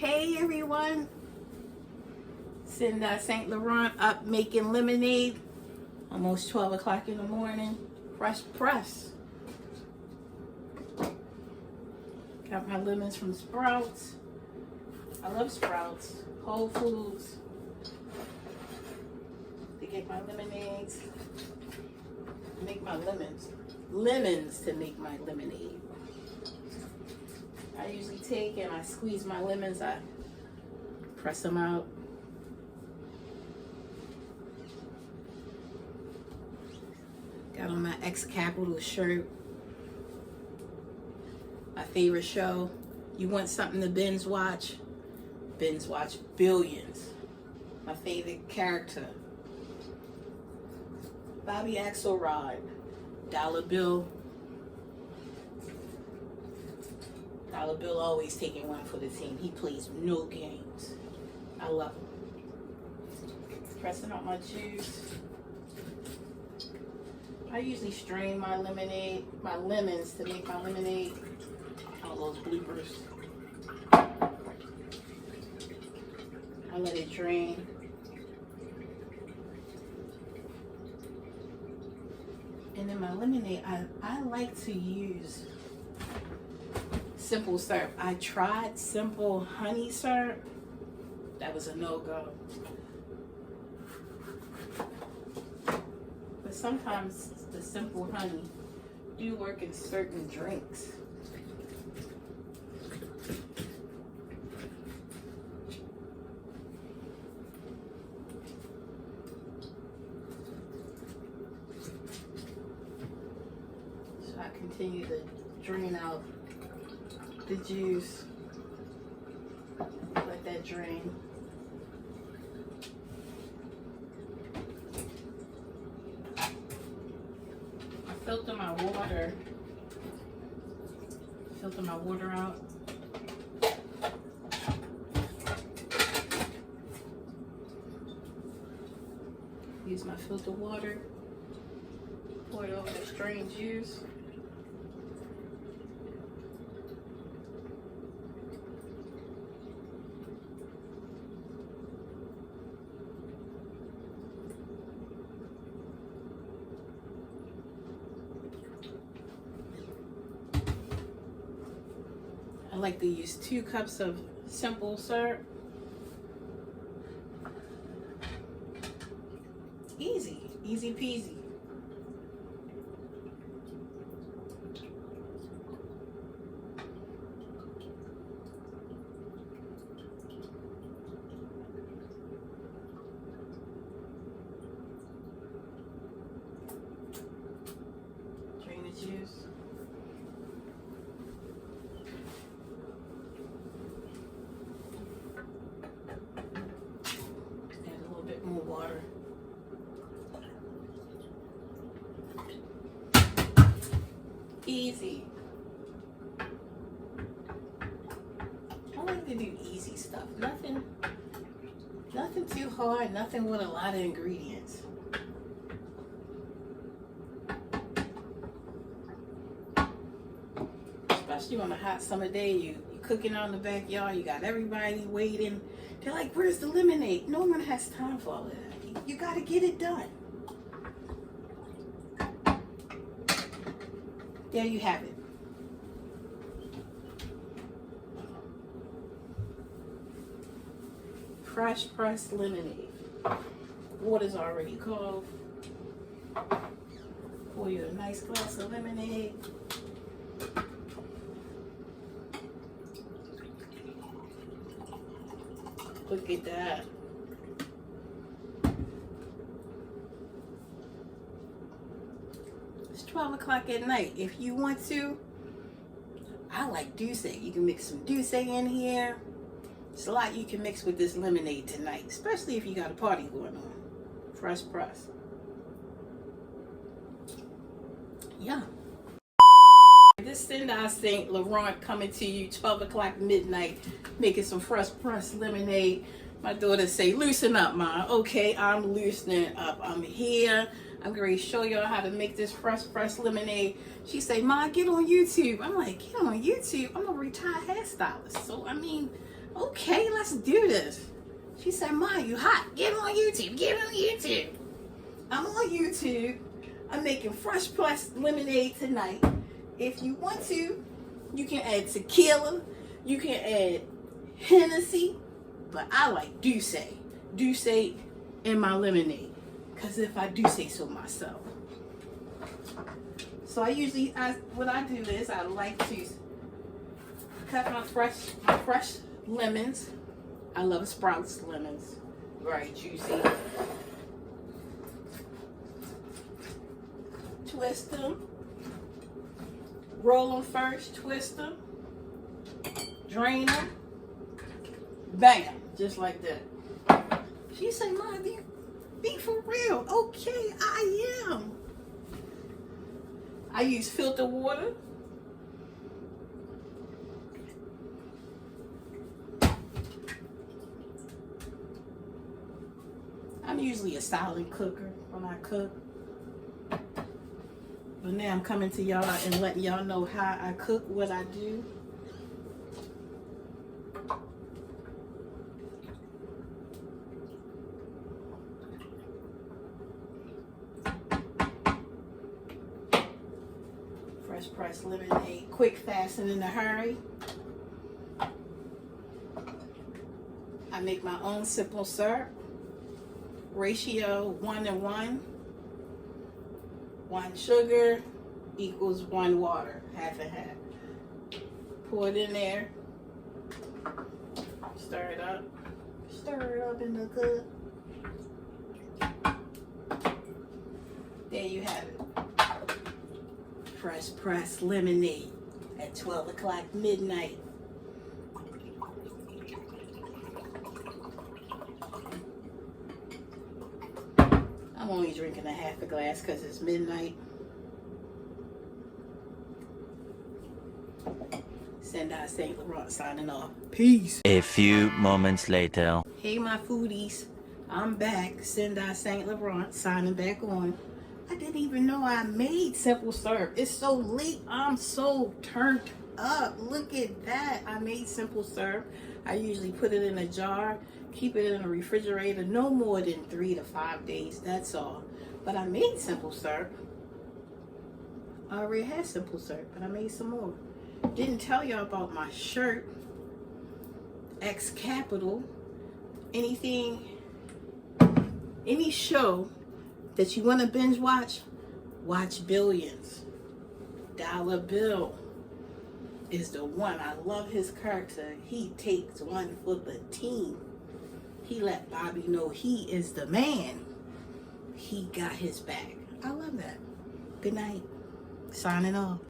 Hey everyone, Saint Laurent up making lemonade. Almost 12 o'clock in the morning. Fresh press. Got my lemons from Sprouts. I love Sprouts. Whole Foods. To get my lemonades. Make my lemons. Lemons to make my lemonade. I usually take and I squeeze my lemons. I press them out. Got on my X Capital shirt. My favorite show. You want something to binge watch? Binge watch Billions. My favorite character. Bobby Axelrod. Dollar Bill. Dollar Bill always taking one for the team. He plays no games. I love him. Pressing out my juice. I usually strain my lemonade, my lemons to make my lemonade. All those bloopers. I let it drain. And then my lemonade, I like to use simple syrup. I tried simple honey syrup. That was a no-go. But sometimes the simple honey do work in certain drinks. So I continue to drain out the juice. Let that drain. Filter my water. Filter my water out. Use my filter water. Pour it over the strained juice. I like to use 2 cups of simple syrup. Easy peasy. Drain the juice. More water. Easy. I like to do easy stuff. Nothing too hard, nothing with a lot of ingredients. Especially on a hot summer day, you cooking out in the backyard, you got everybody waiting. They're like, where's the lemonade? No one has time for all of that. You got to get it done. There you have it. Fresh pressed lemonade. Water's already cold. Pour you a nice glass of lemonade. Look at that. It's 12 o'clock at night. If you want to, I like douce. You can mix some douce in here. There's a lot you can mix with this lemonade tonight, especially if you got a party going on. Fresh press. Yeah. This Saint Laurent coming to you 12 o'clock midnight, making some fresh pressed lemonade. My daughter say, loosen up, Ma. Okay, I'm loosening up. I'm here. I'm going to show y'all how to make this fresh pressed lemonade. She say, Ma, get on YouTube. I'm like, get on YouTube? I'm a retired hairstylist. So, I mean, Okay, let's do this. She said, Ma, you hot. Get on YouTube. Get on YouTube. I'm on YouTube. I'm making fresh pressed lemonade tonight. If you want to, you can add tequila. You can add Hennessy. But I like Douce. Douce in my lemonade. Because if I do say so myself. So what I do is I like to cut my fresh lemons. I love Sprouts lemons. Very juicy. Twist them. Roll them first. Twist them. Drain them. Bam. Just like that. She said, Mom, be for real. Okay, I am. I use filter water. I'm usually a silent cooker when I cook. But now I'm coming to y'all and letting y'all know how I cook, what I do. Fresh pressed lemonade, quick, fast, and in a hurry. I make my own simple syrup. Ratio 1 to 1. 1 sugar equals 1 water, half and half. Pour it in there. Stir it up. Stir it up in the good. There you have it. Fresh pressed lemonade at 12 o'clock midnight. I'm only drinking a half a glass because it's midnight. sendaistlaurent signing off. Peace. A few moments later. Hey my foodies, I'm back. sendaistlaurent signing back on. I didn't even know I made simple syrup. It's so late. I'm so turned up. Look at that. I made simple syrup. I usually put it in a jar, keep it in a refrigerator no more than 3 to 5 days. That's all. But I made simple syrup. I already had simple syrup, but I made some more. Didn't tell y'all about my shirt. X Capital. Anything, any show that you want to binge watch Billions. Dollar Bill is the one. I love his character. He takes one for the team. He let Bobby know he is the man. He got his back. I love that. Good night. Signing off.